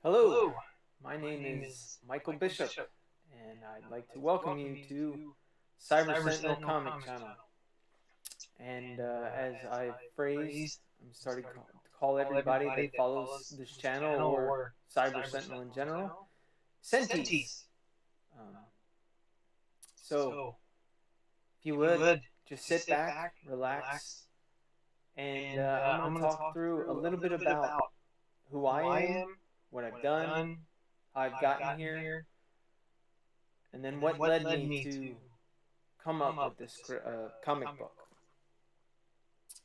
Hello, Hello, my my name name is is Michael Michael Bishop, Bishop, and I'd and like to I'd like to welcome welcome you you to to Cyber Cyber Sentinel Sentinel comic comic channel. channel. And And as as I've I phrased, phrased, I'm I'm starting starting to call to call everybody everybody that that follows follows this this channel channel or or Cyber Cyber Sentinel in Sentinel in general, general, Senties. Sentis. Um, so, So, if you if you would, would, just just sit sit back, back, relax, relax, and and I'm going I'm to going to talk talk through a through a little bit little bit about about who I who I am, am, what I've what I've done, done, how I've how I've gotten gotten here, here, and then and then what what led led me me to to come come up up with with this this comic comic book. book.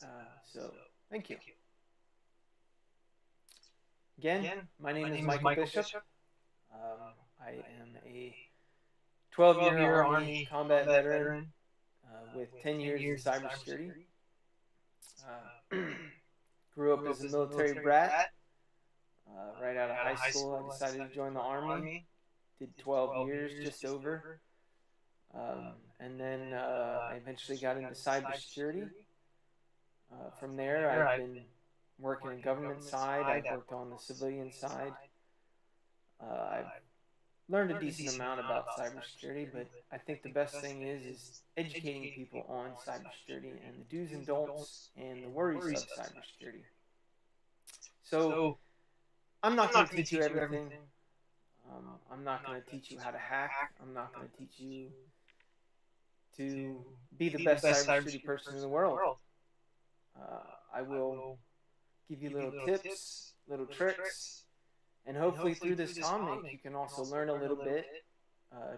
Uh, So, so, thank you. thank you. Again, Again, my name my is name is Michael Michael Bishop. Bishop. Um, I I am am a a 12-year 12-year Army Army combat combat veteran veteran with with 10 10 years in years in cybersecurity. cybersecurity. Uh, Uh, grew up grew as up a as a military military brat. brat. Right out Right of out high of high school, I school, I decided to decided to join the join the Army. Army. Did Did 12 12 years, years, just just over. over. And And then then I I eventually got eventually into got into cybersecurity. cybersecurity. From From there, there, I've I've been been working in working government government side. side. I've I've worked worked on the on the civilian civilian side. side. I've I've learned a learned a decent decent amount amount about about cybersecurity, cybersecurity, but but I I think the think the best best thing thing is is educating educating people people on on cybersecurity and the cybersecurity and the do's and do's and don'ts don'ts and the and the worries of worries of cybersecurity. cybersecurity. So So, I'm not I'm going not to going teach to you teach you everything. everything. I'm I'm not going not to going teach to you teach how you to how to hack. hack. I'm I'm not going not to going teach to teach you you to to be the be the best best cybersecurity cybersecurity person in the person in the world. world. I I will will give you give you little little tips, tips, little little tricks, tricks, and and hopefully hopefully through through this this comic you comic can you can also also learn a learn a little little bit, bit,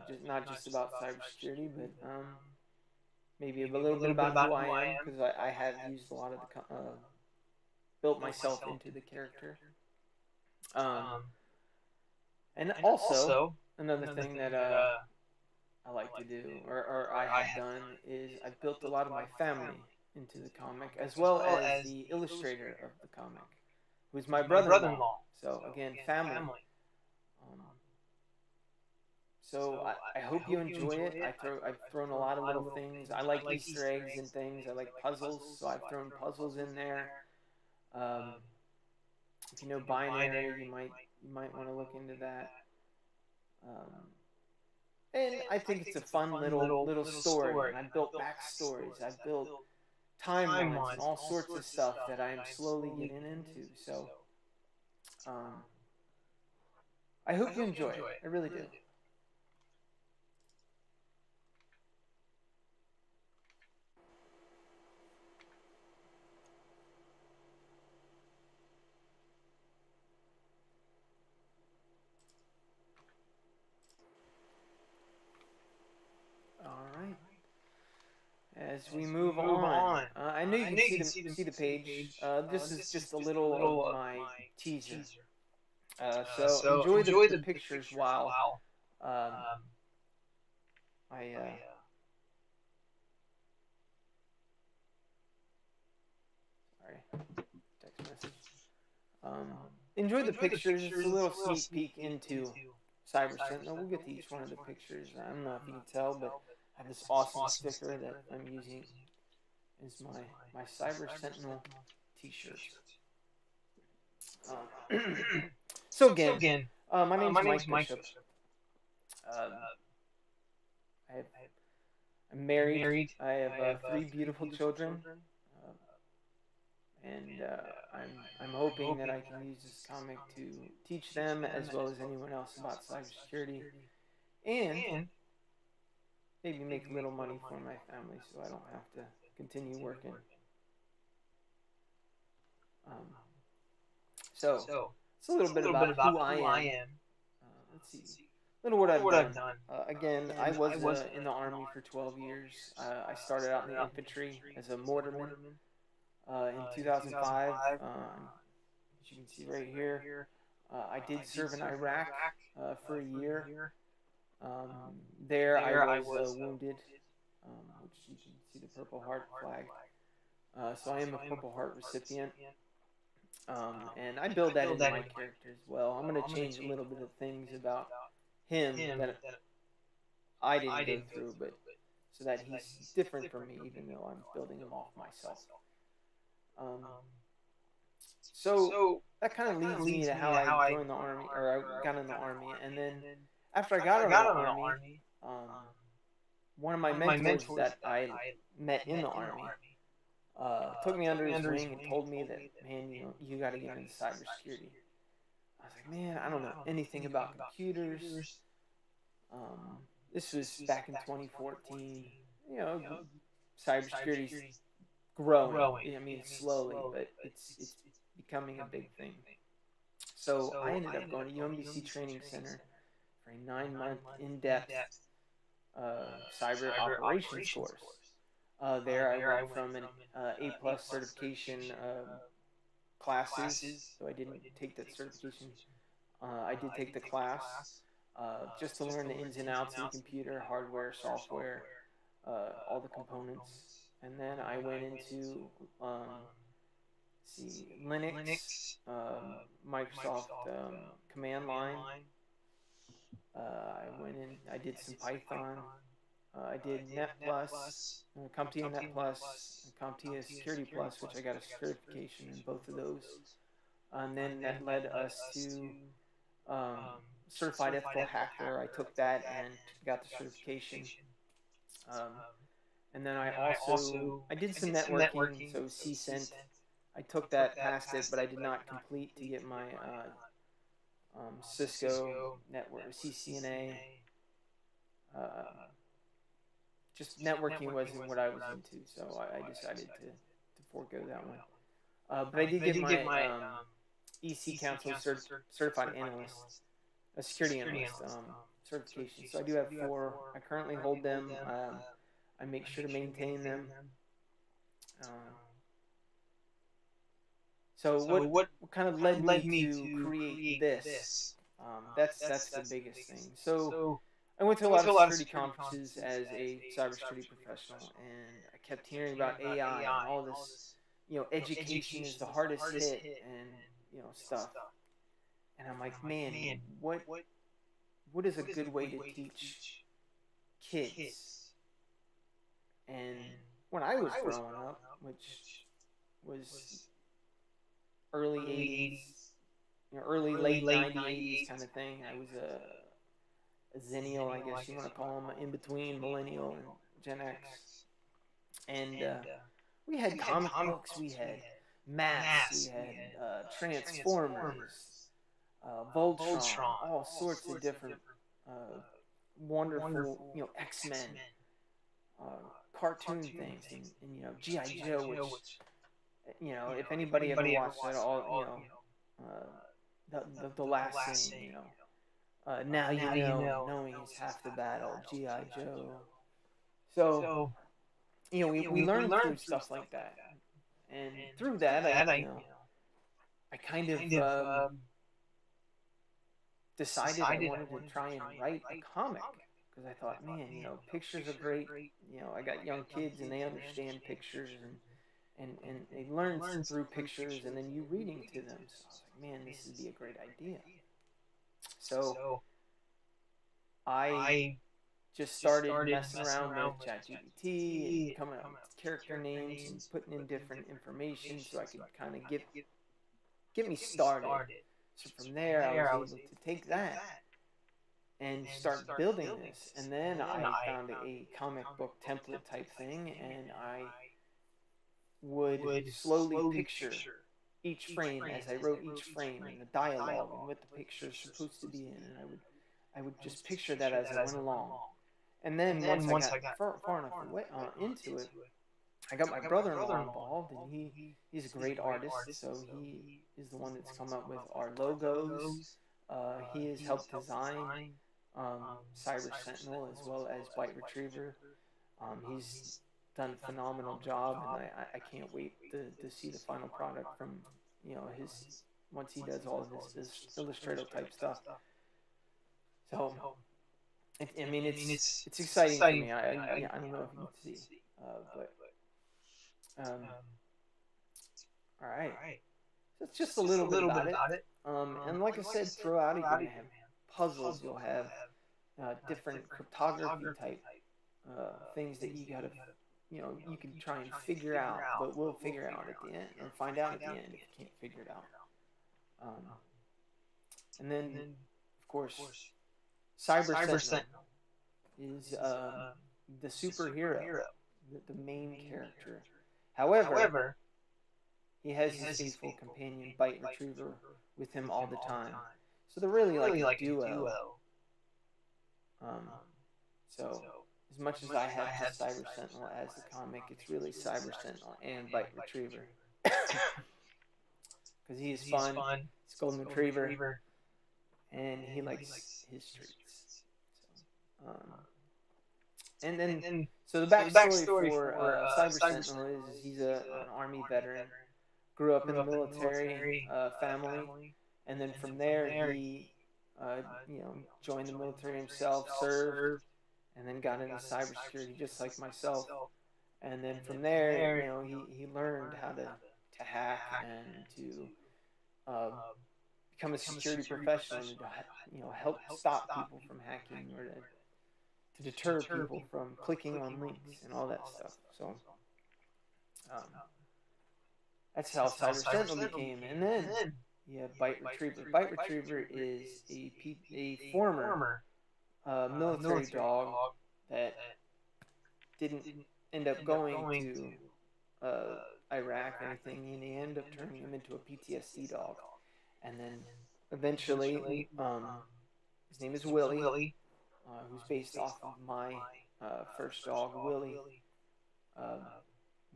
just just not not just just about about cybersecurity, cybersecurity, but but maybe a maybe little a bit little bit about who about I who I am am because because I I have have used a used a lot of lot of built built myself myself into the into the character. character. Um, Um, and and also also another another thing thing that that I I like to like to do do or I or I have have done done is is I've I built a built lot a of lot my of my family family into the into the comic comic, as as well well as as the the illustrator of illustrator the of the comic, comic, who's my who's my brother-in-law. brother-in-law. So So again, again, family. family. Um, so So I I hope you hope you enjoy enjoy it. it. I've I've thrown a thrown lot a of lot of little little things. I things. like I like Easter Easter eggs and eggs and things. I things. like I like puzzles, so puzzles, I've so I've thrown thrown puzzles in puzzles in there. there. Um, Um, if you know if you know binary, binary, you might you want to might look want to look into into that. that. Um, and And I I think it's think a it's a fun fun little little story. And story. I've And I've built built backstories. backstories. I've I've built built timelines and timelines and all all sorts of sorts of stuff stuff that I that am I am slowly slowly getting getting into. into. So So um, I hope I you hope you enjoy it. enjoy it. I I really do. really do. All right. As we As we move move on, on, I know you I can know you can see the see the page. page. This is This is just a just a little of little of my my teaser. teaser. So So enjoy enjoy the the pictures pictures while while um, um, I I sorry, text message. um, Enjoy the enjoy the pictures. It's a pictures. It's little a little sneak sneak peek peek into into Cyber Cyber Sentinel. We'll Sentinel. get to We'll each get to one of each the one of the pictures. pictures. I don't know if I'm you can not if you tell, can but tell, but I have I this have this awesome awesome sticker that sticker that I'm I'm using using as as my my Cyber Cyber Sentinel Sentinel T-shirt. T-shirt. So So again, again, my name's my name Mike is Mike Bishop. Bishop. Um, Uh, I have, I, I'm I'm married. married. I have I have three three beautiful beautiful children, children, uh, and and I'm I'm hoping that hoping I that can I use can this use this comic to comic to teach teach them them as well as as well as anyone else anyone about else about cybersecurity, cybersecurity, and and maybe make maybe a make little a little money for money my for my family so family, I so don't I have don't to have to continue continue working. working. Um, so So it's a little it's a bit little bit about about who I who I am. am. Let's see. Let's see. Little what Little I've what I've done. done. Again, I Again, I was was in the in the Army for army for 12 12 years. years. I I started out in started the out in the infantry infantry as a as a mortarman mortarman in in 2005. 2005. As you You can can see see right right here, here. I did I did serve in serve in Iraq Iraq for a for a year. year. Um, Um, there I there I was was wounded, wounded, which you which can you see can the see the Purple Heart Purple Heart flag. flag. So I am a So I am a Purple Heart Purple Heart recipient. recipient. And I build I that build into that my into my character as character well. as I'm going well. to I'm going to change a change little a bit of little bit of things things about about him him that that I didn't I go didn't go through, but through, but so that so that he's he's different from different me, from me, even though even I'm though I'm building him off building him off myself. myself. Um, Um, So that kind of leads me to how I joined the army, or I got in the army. And then after I got out of the army, um, one of my mentors that I met in the army took me under his wing and told me that, man, you got to get into cybersecurity. I was like, man, I don't know anything about computers. Um, this was back in 2014. You know, cybersecurity's growing. I mean, slowly, but it's becoming a big thing. So I ended up going to UMBC Training Center for a 9-month in-depth cyber operations course. There I went from an A+ certification classes, so I didn't take that certification. I did take the class just to learn the ins and outs of the computer, hardware, software, all the components. And then I went into Linux, Microsoft command line. I went in. I did some Python. I did Net Plus, CompTIA Net Plus, and CompTIA Security Plus, which I got a certification in both of those. And then that led us to um, Certified Ethical Hacker. I took that and got the certification. And then I did some networking, so CCENT. I took that, passed it, but I did not complete to get my Cisco network, CCNA. Just networking wasn't what I was into, so I decided to forego that one. But I did get my EC Council certified analyst, a security analyst certification. So I do have 4. I currently hold them. I make sure to maintain them. So what kind of led me to create this? That's the biggest thing. So I went to a lot of security conferences as a cybersecurity professional, and I kept hearing about AI and all this. Education is the hardest hit, and stuff. And I'm like, man, what is a good way to teach kids? And when I was growing up, which was early 80s, early late 90s, 80s kind of thing, I was a Zennial, I guess you want to call them, in between millennial and Gen X. And we had comic books, we had maps, we had Transformers, Voltron, all sorts of different wonderful, X-Men, cartoon things, and G.I. Joe, which, if anybody ever watched that, the last scene, now knowing is half the battle, G.I. Joe. So, we learned through stuff like that. And through that, I kind of decided I wanted to try and write a comic, because I thought, man, pictures are great. I got young kids and they understand pictures, and they learn through pictures and then you reading to them. So I was like, man, this would be a great idea. So I just started messing around with ChatGPT and coming up with character names and putting in different information so I could kind of get me started. So from there, I was able to take that and start building this. And then I found a comic book template type thing, and I would slowly picture each frame as I wrote each frame and the dialogue and what the picture is supposed to be in. And I would just picture that as I went along. And then once I got far enough away, into it, I got my brother-in-law involved, and he's a great artist, so he is the one that's come up with our logos. He has helped design Cyber Sentinel as well as Byte Retriever. He's done a phenomenal job, and I can't wait to see the final product from his, once he does all of this Illustrator type stuff. So I mean, it's exciting for me. I don't know if you can see, but all right. So it's just a little bit about it. And like I said, throughout it, you're gonna have puzzles. You'll have different cryptography type things that you gotta you can try and figure out, but we'll figure out at the end, or find out at the end if you can't figure it out. And then, of course, Cyber Sentinel is the superhero, the main character. However, he has his faithful companion, Bite Retriever, with him all the time. So they're really like a duo. So as much as I have to Cyber Sentinel as the comic, it's really Cyber Sentinel and Bite Retriever. Because he is fun, he's Golden Retriever, and he likes his treats. And then, so the backstory for Cyber Sentinel is he's an Army veteran, grew up in the military family, and then from there he, joined the military himself, served, and then got into cybersecurity just like myself. And then from there, he learned how to hack and to become a security professional and to help stop people from hacking, or to deter people from clicking on links and all that stuff. So that's how Cyber Sentinel became. And then Bite Retriever. Bite Retriever is a former military dog that didn't end up going to Iraq or anything, and he ended up turning him into a PTSD dog. And then eventually, his name is Willie, who's based off of my first dog, Willie,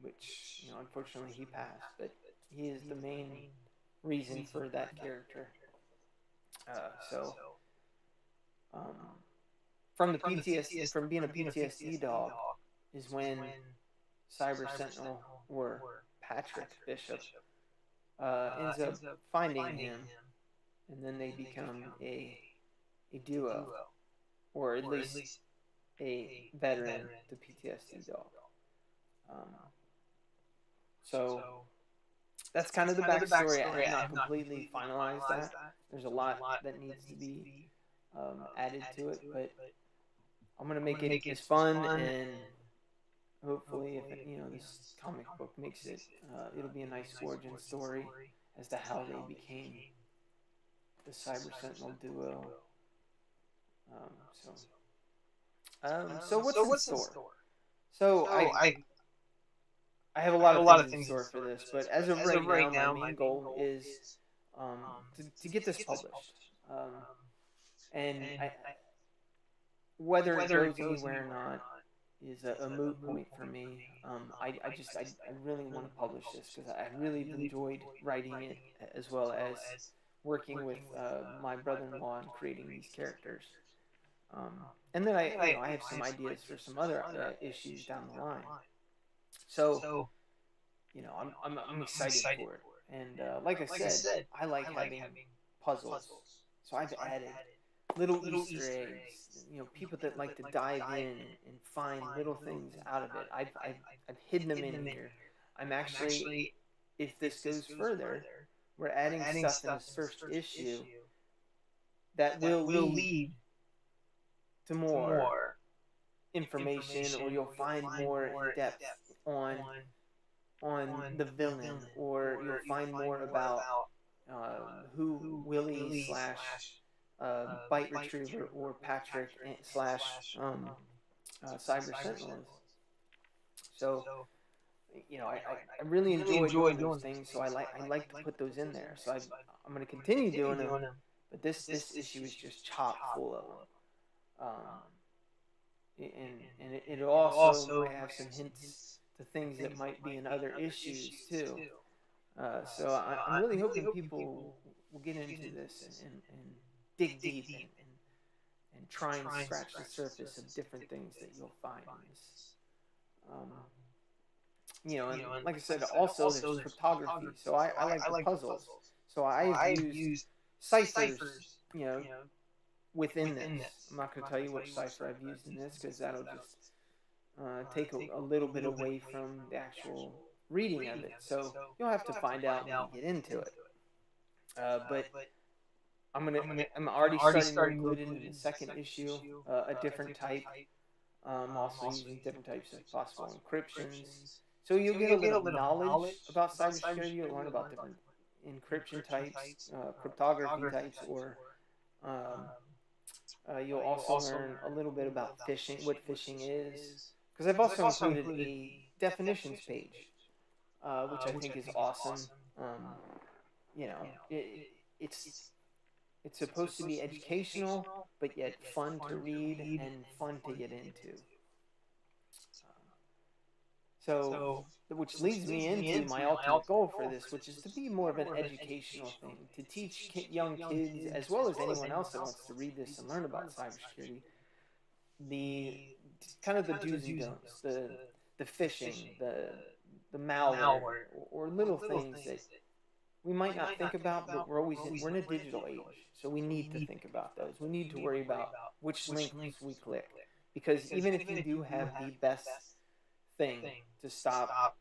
which, unfortunately he passed, but he is the main reason for that character. From being a PTSD dog is when Cyber Sentinel, or Patrick Bishop, ends up finding him, and then they become a duo, or at least a veteran to PTSD dog. So that's kind of the backstory. I have not completely finalized that. There's a lot that needs to be added to it, but I'm gonna make it as fun, and hopefully, if this comic book makes it, it'll be a nice origin story as to how they became the Cyber Sentinel duo. So what's in store? So I have a lot of things in store for this, but as of right now, my main goal is to get this published. And whether it goes anywhere or not is a moot point for me. I really want to publish this because I really enjoyed writing it, as well as working with my brother-in-law and creating these characters. And then I have some ideas for some other issues down the line. So I'm excited for it. And like I said, I like having puzzles. So I've added little Easter eggs, people that like to dive in and find little things out of it. I've hidden them in here. I'm actually, if this goes further, we're adding stuff in this first issue that will lead to more information, or you'll find more in depth on the villain, or you'll find more about who Willie slash Bite Retriever, or Patrick slash Cyber Sentinel is. So I really enjoy doing those things, so I like to put those in there. So I'm going to continue doing them, but this issue is just chock full of them. And it also might have some hints to things that might be in other issues too. So I'm really hoping people will get into this and dig deep and try and scratch the surface of different things that you'll find in this. And like I said, also there's cryptography. So I like the puzzles. So I've used ciphers, within this. I'm not going to tell you which cipher I've used in this, because that'll just take a little bit away from the actual reading of it. So you'll have to find out when you get into it. But I'm already starting to include in the second issue a different type Also using different types of possible encryptions. So you'll get a little knowledge about cybersecurity. You'll learn about different encryption types, cryptography types, or um, you'll also learn a little bit about phishing, what phishing is. Because I've also included a definitions page, which I think is awesome. Um, you know, it's it's supposed to be educational, but yet fun to read and fun to get into. So, which leads me into my ultimate goal for this, which is to be more of an educational thing, to teach young kids, as well as anyone else that wants to read this and learn about cybersecurity, the kind of the do's and don'ts, the phishing, the malware, or little things that we might not think about, but we're in a digital age, so we need to think about those. We need to worry about which links we click, because even if you do have the best thing to stop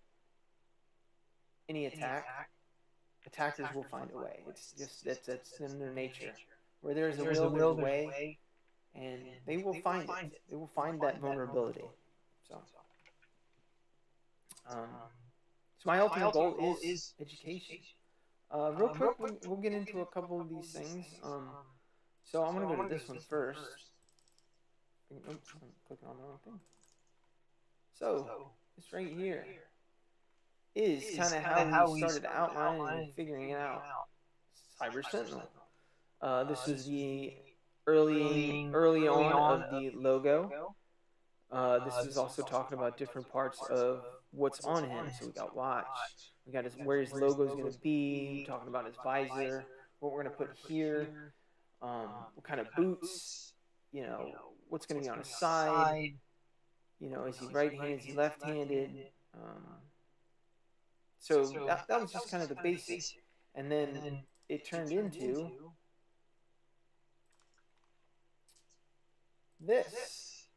any attack, attackers will find a way. It's just that's in their nature. Where there's a will, there's a way, and they will find it. They will find that vulnerability. So, so my ultimate goal is education. Real quick, we'll get into a couple of these things. So I'm gonna go to this one first. Oops, I'm clicking on the wrong thing. So this right here is kind of how we started outlining and figuring it out. Cyber Sentinel. This was the early on of the logo. This was also talking about different parts of what's on him. So we got watch, we got where his logo is going to be. We're talking about his visor, what we're going to put here, what kind of boots, what's going to be on his side. Is he right-handed? Is he left-handed? So that was just kind of the basic, and then it turned into this.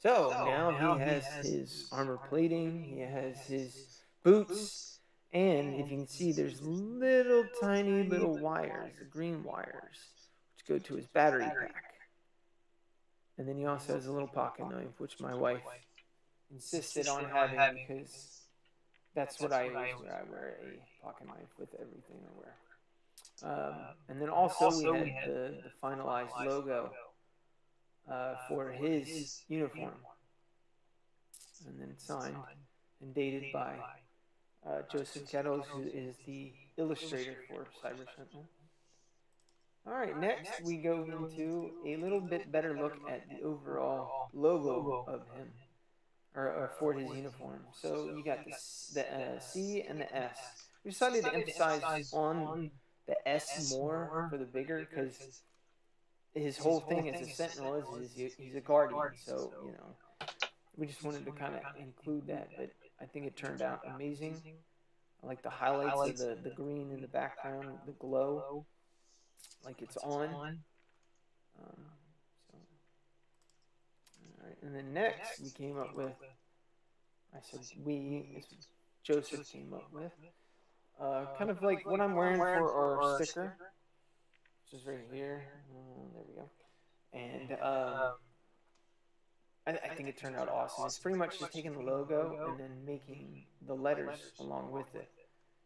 So now he has his armor plating, he has his boots, and if you can see, there's little tiny little wires, the green wires, which go to his battery pack. And then he also has a little pocket knife, which my wife insisted on having because that's what I always wear. I wear a pocket knife with everything I wear. And then also we had the finalized logo for his uniform, and then signed and dated by Joseph Kettles, who is the illustrator for Cyber Sentinel. All right, next we go into a little bit better look at the overall logo of him, or for his uniform. So you got the C and the S. We decided to emphasize on the S more for the bigger, because his whole thing as a Sentinel is he's a guardian. So, we just wanted to kind of include that, but I think it turned out amazing. I like the highlights of the green in the background, the glow, like it's on. All right, and then next we came up with, Joseph came up with, kind of like what I'm wearing for our sticker, which is right here. There we go. And I think it turned out awesome. It's pretty much just taking the logo and then making the letters along with it.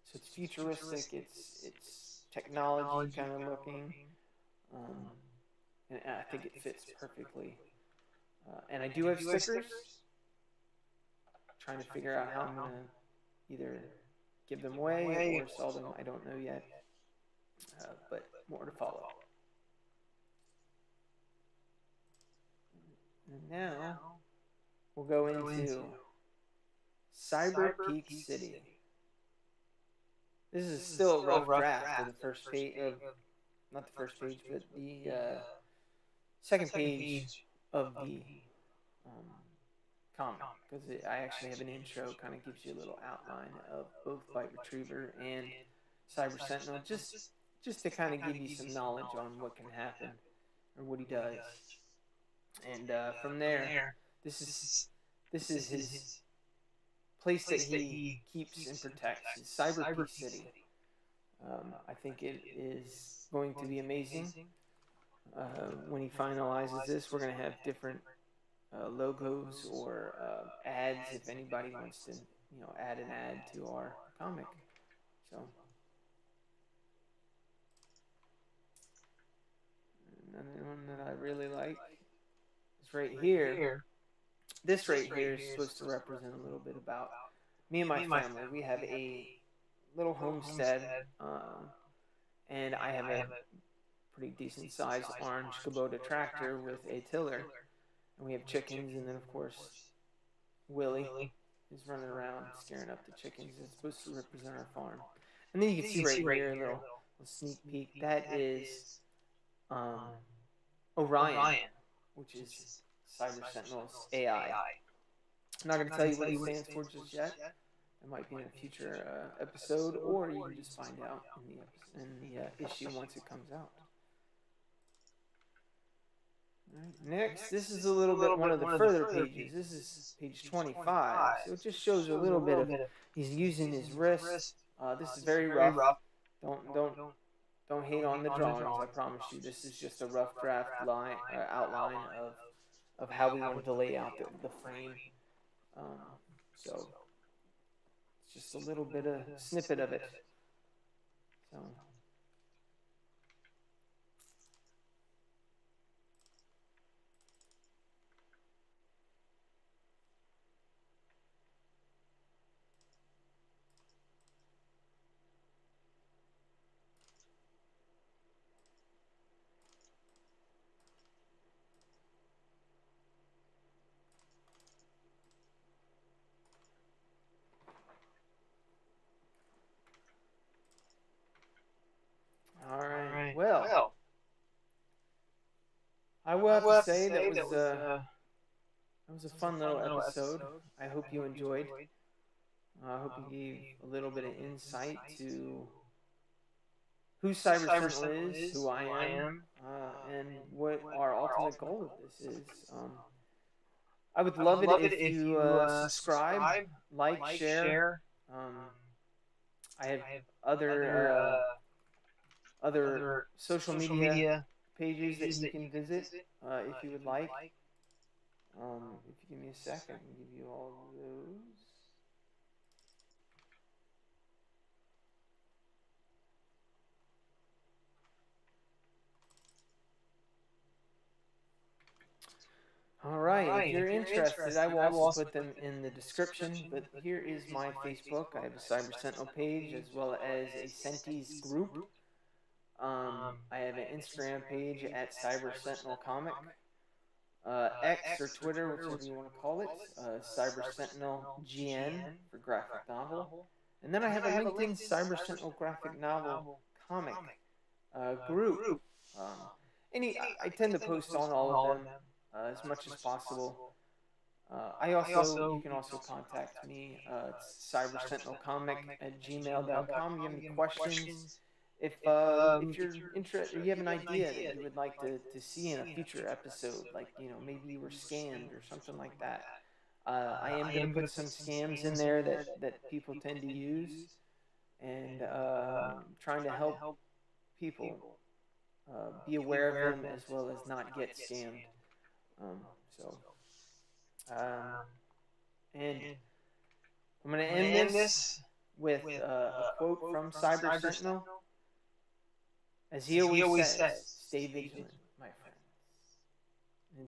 So it's futuristic. It's technology kind of looking, and I think it fits perfectly. And I do have stickers. Trying to figure out how I'm gonna either give them away or sell them. I don't know yet, but more to follow. And now we'll go into Cyber Peak City. This is still a rough draft of the first page, not the first page, but the second page of the comic, because I actually have an intro, kind of gives you a little outline of both Byte Retriever and Cyber Sentinel, just to kind of give you some knowledge on what can happen or what he does. And from there, this is his place that he keeps and protects, his Cyber Peak City. I think it is going to be amazing. When he finalizes this, we're going to have different logos or ads if anybody wants to, add an ad to our comic. So another one that I really like is right here. This right here is supposed to represent a little bit about me and my family. We have a little homestead, and I have a pretty decent sized orange Kubota tractor with a tiller, and we have chickens, and then of course Willie is running around scaring up the chickens. It's supposed to represent our farm. And then you can see right here a little sneak peek. That is Orion, which is Cyber Sentinel's AI. I'm not going to tell you what it stands for just yet. It might be in a future episode, or you can just find out in the issue once it comes out. Right. Next, this is a little bit one of the further pages. This is page 25. So it just shows a little bit of he's using his wrist. This is very rough. Don't hate on the drawings. I promise you, this is just a rough draft outline of how we wanted to lay out the frame. So it's just a little bit of snippet of it. So. All right. Well, I will have to say that was a fun little episode. I hope you enjoyed. I hope you gave a little bit of insight to who Cyber Sentinel is, who I am, and what our ultimate goal of this is. I would love it if you subscribe, like, share. I have other social media pages that you can visit if you would like. If you give me a second, I can give you all of those. All right, if you're interested, I will also put them in the description, but here is my Facebook. I have a Cyber Sentinel page as well as a Senties group. I have an Instagram page at Cyber Sentinel Comic. X or Twitter, whichever you want to call it, Cyber Sentinel GN for graphic novel. And then I have a LinkedIn Cyber Sentinel graphic novel comic group. I tend to post on all of them as much as possible. You can also contact me. It's cybersentinelcomic@gmail.com. If you have any questions, if you're interested, you have an idea that you would like to see in a future episode, like maybe you were scammed or something like that. I am going to put some scams in there that people tend to use, and trying to help people be aware of them as well as not get scammed. And I'm going to end this with a quote from Cyber Sentinel. As he always says, stay vigilant.